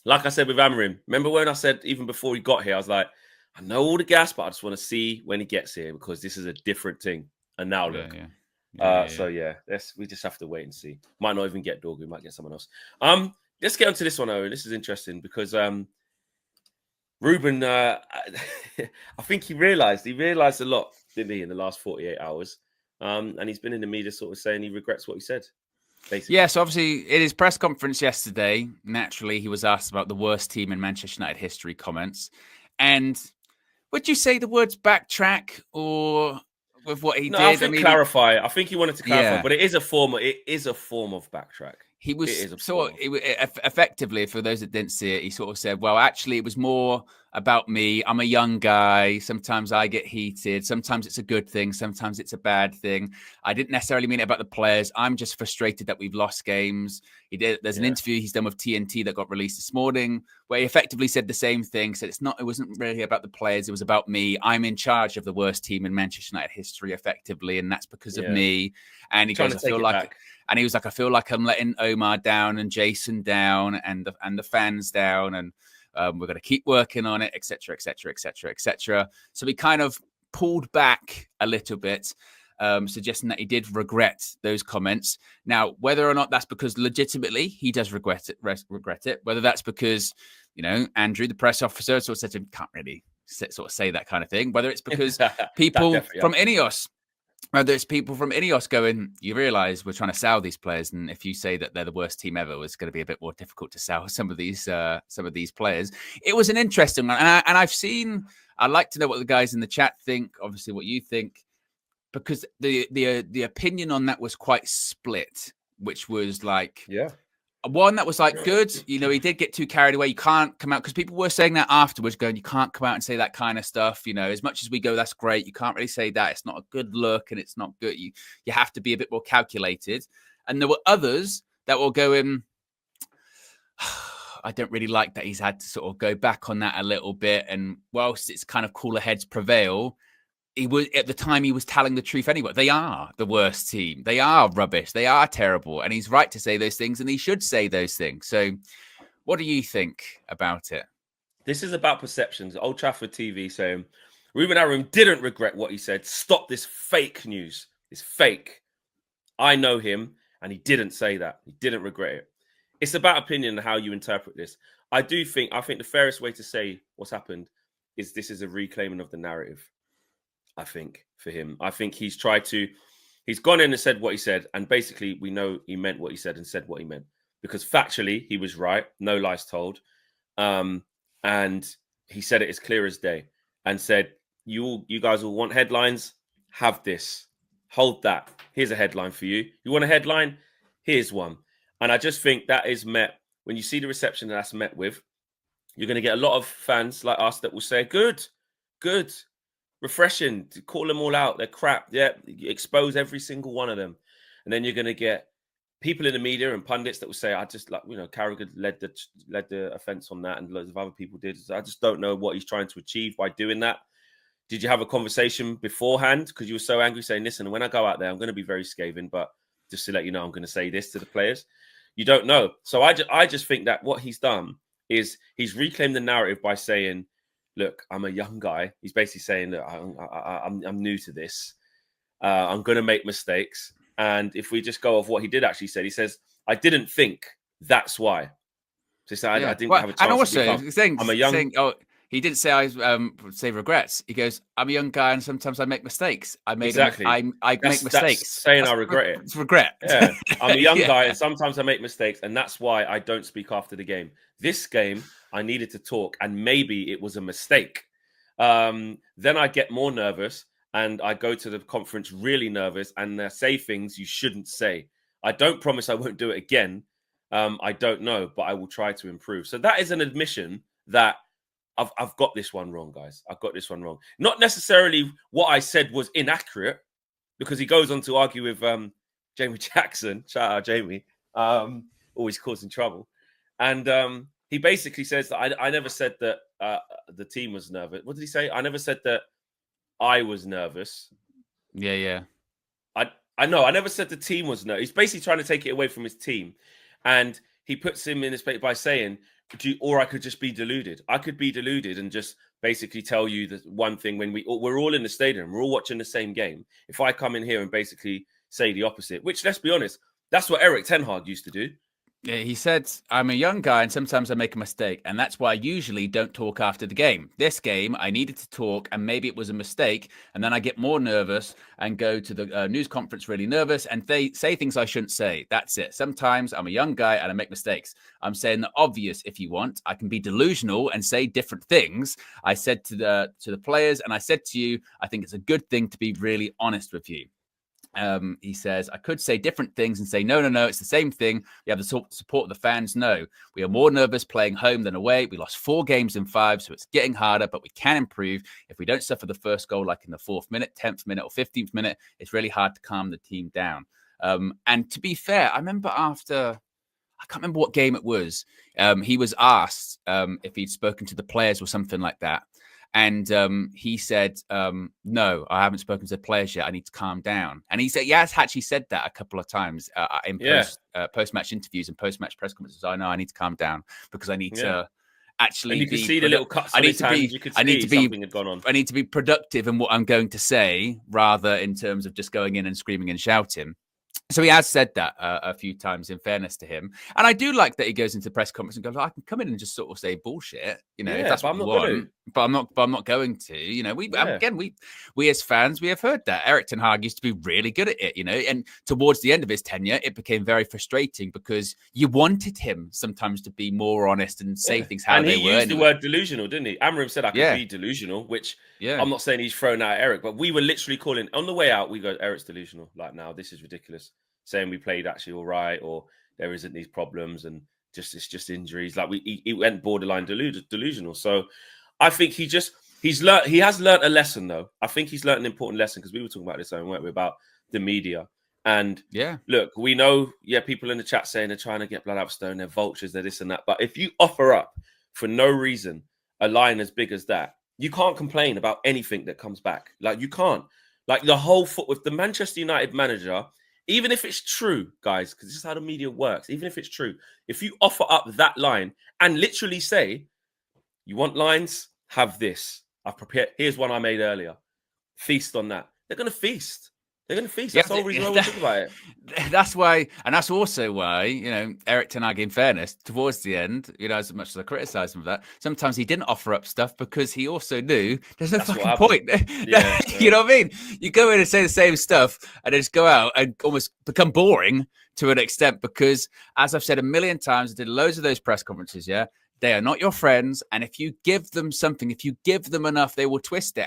Like I said with Amorim, remember when I said even before he got here, I was like, I know all the gas, but I just want to see when he gets here because this is a different thing. And now Yeah, look. yeah. Yeah. So yeah, we just have to wait and see. Might not even get Dorgu, might get someone else. Let's get onto this one, Owen. This is interesting because Ruben, I think he realised a lot, didn't he, in the last 48 hours? And he's been in the media sort of saying he regrets what he said, basically. Yeah, so obviously in his press conference yesterday, naturally he was asked about the worst team in Manchester United history comments. And would you say the words backtrack or with what he No, I did? I think mean, clarify. I think he wanted to clarify, yeah. but it is a form of backtrack. He It was is a sort form of of. effectively, for those that didn't see it, he sort of said, well, actually, it was more about me. I'm a young guy. Sometimes I get heated. Sometimes it's a good thing. Sometimes it's a bad thing. I didn't necessarily mean it about the players. I'm just frustrated that we've lost games. There's an Yeah. interview he's done with TNT that got released this morning where he effectively said the same thing. Said it wasn't really about the players. It was about me. I'm in charge of the worst team in Manchester United history, effectively, and that's because of Yeah. me. And he Trying goes, to I take feel it like back. and he was like, I feel like I'm letting Omar down and Jason down and the fans down, and we're going to keep working on it, etc., etc., etc., etc. So he kind of pulled back a little bit, suggesting that he did regret those comments. Now, whether or not that's because legitimately he does regret it, whether that's because Andrew, the press officer, sort of said to him, can't really sort of say that kind of thing, whether it's because That people definitely from happened. Ineos whether it's people from Ineos going, you realise we're trying to sell these players, and if you say that they're the worst team ever, it's going to be a bit more difficult to sell some of these players. It was an interesting one, and I've seen. I'd like to know what the guys in the chat think. Obviously, what you think, because the opinion on that was quite split, which was like, Yeah. one that was like good, he did get too carried away. You can't come out because people were saying that afterwards, going, you can't come out and say that kind of stuff. As much as we go, that's great. You can't really say that. It's not a good look, and it's not good. You have to be a bit more calculated. And there were others that were going, I don't really like that he's had to sort of go back on that a little bit. And whilst it's kind of cooler heads prevail, he was at the time he was telling the truth anyway. They are the worst team. They are rubbish. They are terrible. And he's right to say those things, and he should say those things. So what do you think about it? This is about perceptions. Old Trafford TV saying Ruben Amorim didn't regret what he said. Stop this fake news. It's fake. I know him, and he didn't say that. He didn't regret it. It's about opinion and how you interpret this. I think the fairest way to say what's happened is this is a reclaiming of the narrative. I think for him, I think he's gone in and said what he said, and basically we know he meant what he said and said what he meant because factually he was right. No lies told. And he said it as clear as day and said, you guys will want headlines. Have this. Hold that. Here's a headline for you. You want a headline? Here's one. And I just think that is met, when you see the reception that's met with, you're going to get a lot of fans like us that will say, good, refreshing, to call them all out. They're crap. Yeah, expose every single one of them. And then you're going to get people in the media and pundits that will say, I just Carragher led the offence on that, and loads of other people did. I just don't know what he's trying to achieve by doing that. Did you have a conversation beforehand? Because you were so angry saying, listen, when I go out there, I'm going to be very scathing, but just to let you know, I'm going to say this to the players. You don't know. So I just think that what he's done is he's reclaimed the narrative by saying, look, I'm a young guy. He's basically saying that I'm new to this. I'm going to make mistakes. And if we just go off what he did actually say, he says, I didn't think, that's why. So I didn't have a And chance to also become. I'm a young. he didn't say I say regrets. He goes, I'm a young guy and sometimes I make mistakes. I Exactly. make That's mistakes. saying I regret it. It's regret. Yeah. I'm a young Yeah. guy and sometimes I make mistakes, and that's why I don't speak after the game. This game, I needed to talk, and maybe it was a mistake. Then I get more nervous and I go to the conference really nervous and say things you shouldn't say. I don't promise I won't do it again. I don't know, but I will try to improve. So that is an admission that I've got this one wrong, guys. I've got this one wrong. Not necessarily what I said was inaccurate, because he goes on to argue with Jamie Jackson. Shout out Jamie, always causing trouble. And he basically says that I never said that the team was nervous. What did he say? I never said that I was nervous. Yeah. I know. I never said the team was nervous. He's basically trying to take it away from his team. And he puts him in his place by saying, or I could just be deluded. I could be deluded and just basically tell you the one thing when we're all in the stadium, we're all watching the same game. If I come in here and basically say the opposite, which, let's be honest, that's what Eric Ten Hag used to do. Yeah, he said, I'm a young guy and sometimes I make a mistake. And that's why I usually don't talk after the game. This game, I needed to talk and maybe it was a mistake. And then I get more nervous and go to the news conference really nervous and they say things I shouldn't say. That's it. Sometimes I'm a young guy and I make mistakes. I'm saying the obvious if you want. I can be delusional and say different things. I said to the players and I said to you, I think it's a good thing to be really honest with you. He says, I could say different things and say, no, it's the same thing. We have the support of the fans. No, we are more nervous playing home than away. We lost 4 games in 5, so it's getting harder, but we can improve. If we don't suffer the first goal, like in the 4th minute, 10th minute, or 15th minute, it's really hard to calm the team down. And to be fair, I remember I can't remember what game it was. He was asked if he'd spoken to the players or something like that. And he said, no, I haven't spoken to the players yet. I need to calm down. And he said, he has actually said that a couple of times in post-match interviews and post-match press conferences. I know I need to calm down because I need to actually. And you can see the little cuts. I need to be productive in what I'm going to say rather in terms of just going in and screaming and shouting. So he has said that a few times, in fairness to him. And I do like that he goes into press conference and goes, I can come in and just sort of say bullshit, if that's what you want. But I'm not going to. We as fans, we have heard that. Eric Ten Hag used to be really good at it, and towards the end of his tenure, it became very frustrating because you wanted him sometimes to be more honest and say things how they were. And he used the word delusional, didn't he? Amorim said I could be delusional, which I'm not saying he's thrown out Eric, but we were literally calling, on the way out, we go, Eric's delusional. Like, now, this is ridiculous. Saying we played actually all right, or there isn't these problems, and it's just injuries. Like he went borderline delusional. So I think he has learned a lesson though. I think he's learned an important lesson because we were talking about this, weren't we, about the media. And look, we know, people in the chat saying they're trying to get blood out of stone, they're vultures, they're this and that. But if you offer up for no reason a line as big as that, you can't complain about anything that comes back. Like you can't. Like the whole foot with the Manchester United manager. Even if it's true, guys, because this is how the media works. Even if it's true, if you offer up that line and literally say, you want lines, have this. I've prepared. Here's one I made earlier. Feast on that. They're going to feast. They're going to feast. That's the whole reason why we talk about it. That's why, and that's also why, Eric Ten Hag, in fairness, towards the end, as much as I criticise him for that, sometimes he didn't offer up stuff because he also knew there's no fucking point. You know what I mean? You go in and say the same stuff and then just go out and almost become boring to an extent because, as I've said a million times, I did loads of those press conferences, they are not your friends. And if you give them something, if you give them enough, they will twist it.